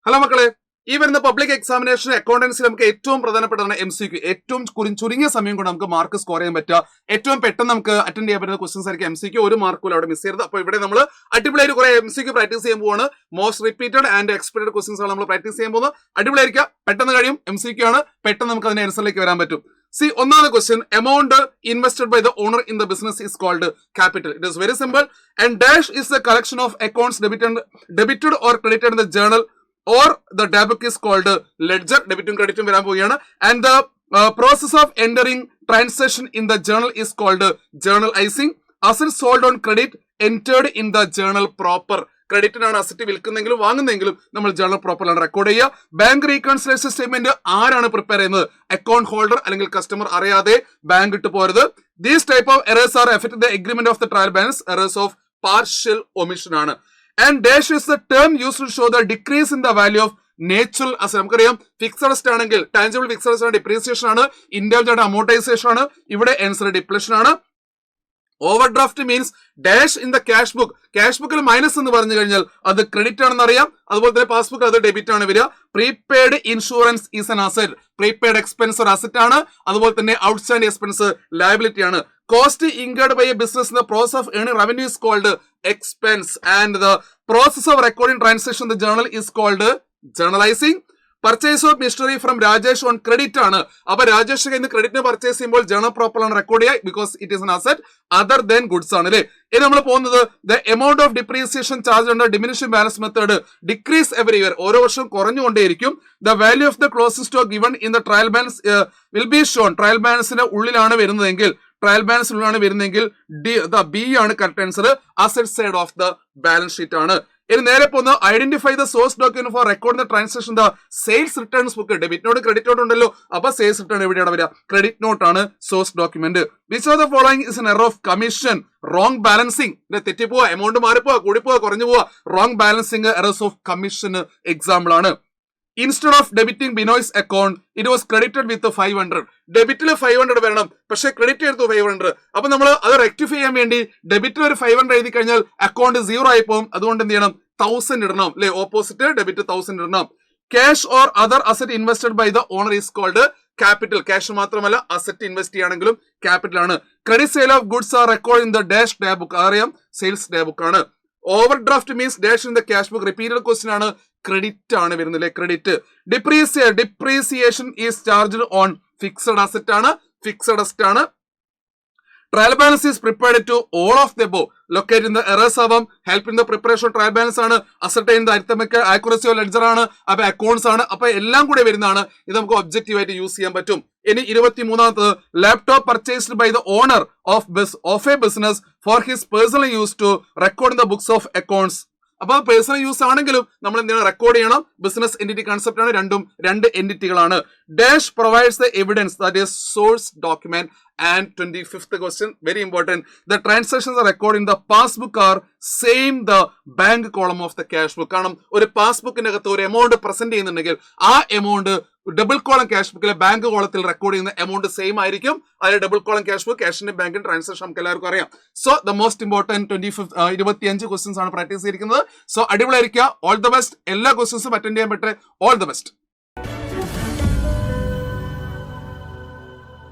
Hello മക്കളെ, ഈ വരുന്ന പബ്ലിക് എക്സാമിനേഷൻ അക്കൗണ്ടൻസി നമുക്ക് ഏറ്റവും പ്രധാനപ്പെട്ടതാണ് MCQ. ഏറ്റവും ചുരുങ്ങിയ സമയം കൊണ്ട് നമുക്ക് മാർക്ക് സ്കോർ ചെയ്യാൻ പറ്റുക, ഏറ്റവും പെട്ടെന്ന് നമുക്ക് അറ്റൻഡ് ചെയ്യാൻ പറ്റുന്ന ക്വസ്റ്റൻസ് ആയിരിക്കും MCQ. ഒരു മാർക്കും അവിടെ മിസ് ചെയ്യരുത്. അപ്പോൾ ഇവിടെ നമ്മൾ അടിപൊളിയായിട്ട് കുറെ MCQ പ്രാക്ടീസ് ചെയ്യാൻ പോവാണ്. Most repeated and expected questions ആണ് നമ്മൾ പ്രാക്ടീസ് ചെയ്യാൻ പോകുന്നത്. അടിപൊളിയായിരിക്കും, പെട്ടെന്ന് കഴിയും. MCQ ആണ്, പെട്ടെന്ന് നമുക്ക് അതിന്റെ ആൻസറിലേക്ക് വരാൻ പറ്റും. See, ഒന്നാമത്തെ question, amount invested by the owner in the business is called capital. It is very simple. And dash is the collection of accounts debited or credited in the journal, or the debit is called ledger. Debitum creditum varaൻ പോവുകയാണ്. And the process of entering transaction in the journal is called journalizing. Assets sold on credit entered in the journal proper. ക്രെഡിറ്റിനാണ് asset വിൽക്കുന്നെങ്കിലും വാങ്ങുന്നെങ്കിലും നമ്മൾ journal പ്രോപ്പറാണ് record ചെയ്യുക. Bank reconciliation statement ആരാണ് prepare ചെയ്യുന്നത്? Account holder അല്ലെങ്കിൽ കസ്റ്റമർ അറിയാതെ ബാങ്ക് ഇട്ട് പോരുത്. These type of errors are affect the agreement of the trial balance. Errors of partial omission ആണ്. And dash is the term use to show the decrease in the value of natural asset. നമുക്കറിയാം fixed asset ആണെങ്കിൽ tangible fixed asset depreciation ആണ്, ഇൻഡെബിറ്റ് amortisation ആണ്. ഇവിടെ answer depletion ആണ്. Overdraft means dash in the cash book. Cash ബുക്കിൽ minus എന്ന് പറഞ്ഞു കഴിഞ്ഞാൽ അത് ക്രെഡിറ്റ് ആണെന്ന് അറിയാം. അതുപോലെ തന്നെ പാസ്ബുക്ക് അത് ഡെബിറ്റ് ആണ് വരിക. Prepaid insurance is an asset. Prepaid expense ഒരു അസറ്റ് ആണ്. അതുപോലെ തന്നെ ഔട്ട്സ്റ്റാൻഡിംഗ് എക്സ്പെൻസ് ലയബിലിറ്റി ആണ്. Cost incurred by a business in the process of earning revenue is called expense. And the process of recording transaction in the journal is called journalising. Purchase of mystery from Rajesh on credit ആണ്. അപ്പൊ രാജേഷ് കയ്യിൽ നിന്ന് ക്രെഡിറ്റിന് purchase ചെയ്യുമ്പോൾ journal പ്രോപ്പറാണ് record ചെയ്യുക, because it is an asset other than goods ആണ് അല്ലേ. ഇനി നമ്മൾ പോകുന്നത് the amount of depreciation charge ഉണ്ട് diminishing balance method. Decrease every year, ഓരോ വർഷം കുറഞ്ഞുകൊണ്ടേയിരിക്കും. The value of the closing stock given in the trial balance will be shown. Trial ബാലൻസിന്റെ ഉള്ളിലാണ് വരുന്നതെങ്കിൽ ബി ആണ് correct answer. Asset side of the balance sheet ആണ്. ഇനി നേരെ പോകുന്ന identify the source document for record the transaction the sales returns book. Debit note credit note ഉണ്ടല്ലോ, അപ്പൊ സെയിൽസ് റിട്ടേൺ എവിടെയാണ് വരിക? ക്രെഡിറ്റ് നോട്ട് ആണ് source document. Which of the following is an error of commission? Wrong balancing. തെറ്റിപ്പോവാ, amount മാറിപ്പോവാ, കൂടിപ്പോവാ, കുറഞ്ഞു പോവാ. Wrong balancing errors of commission example ആണ്. Instead of debiting Binoy's account it was credited with 500. ഡെബിറ്റിൽ 500 വരണം, പക്ഷേ ക്രെഡിറ്റ് എടുത്തു 500. അപ്പൊ നമ്മൾ അത് റെക്ടിഫൈ ചെയ്യാൻ വേണ്ടി ഡെബിറ്റിൽ ഒരു 500 എഴുതി കഴിഞ്ഞാൽ അക്കൗണ്ട് 0 ആയി പോകും. അതുകൊണ്ട് എന്ത് ചെയ്യണം? 1000 ഇടണം അല്ലെ. ഓപ്പോസിറ്റ് ഡെബിറ്റ് 1000 ഇടണം. Cash or other asset invested by the owner is called capital. Cash മാത്രമല്ല അസറ്റ് ഇൻവെസ്റ്റ് ചെയ്യുകയാണെങ്കിലും ക്യാപിറ്റൽ ആണ്. Credit sale of goods are record in the dash day book. അറിയാം, സെയിൽസ് ഡേ ബുക്ക് ആണ്. Overdraft means dash in the cash book. Repeated question ആണ്, credit ആണ് വരുന്നില്ലേ, credit. Depreciation is charged on fixed asset ആണ്, fixed asset ആണ്. Trial balance is prepared to all of the above. Locate in the errors ആവാം. Help in the preparation trial balance ആണ്. Ascertain the arithmetic accuracy of ledger ആണ്. അപ്പൊ accounts ആണ്. അപ്പൊ എല്ലാം കൂടെ വരുന്നതാണ്. ഇത് നമുക്ക് ഒബ്ജക്റ്റീവ് ആയിട്ട് യൂസ് ചെയ്യാൻ പറ്റും. ഇനി 23-ാമത്തത് laptop purchased by the owner of a business for his personal use to record in the books of accounts. അപ്പൊ പേഴ്സണൽ യൂസ് ആണെങ്കിലും നമ്മൾ എന്താണ് റെക്കോർഡ് ചെയ്യണം. ബിസിനസ് എന്റിറ്റി കൺസെപ്റ്റ് ആണ്, രണ്ടും രണ്ട് എന്റിറ്റികളാണ്. Dash provides the evidence that is source document. And 25th question, very important. The transactions are recorded in the passbook are same the bank column of the cash book. കാരണം ഒരു പാസ്ബുക്കിന്റെ അകത്ത് ഒരു amount present ചെയ്യുന്നുണ്ടെങ്കിൽ ആ amount double column cash ബുക്കിലെ bank കോളത്തിൽ record ചെയ്യുന്ന amount same ആയിരിക്കും. അതിൽ ഡബിൾ കോളം ക്യാഷ് ബുക്ക്, ക്യാഷിന്റെ ബാങ്കിന്റെ ട്രാൻസാക്ഷൻ നമുക്ക് എല്ലാവർക്കും അറിയാം. So the most important 25 questions ആണ് പ്രാക്ടീസ് ചെയ്തിരിക്കുന്നത്. സോ അടിപൊളിയായിരിക്കുക. All the best. എല്ലാ ക്വസ്റ്റൻസും അറ്റൻഡ് ചെയ്യാൻ പറ്റേ. All the best.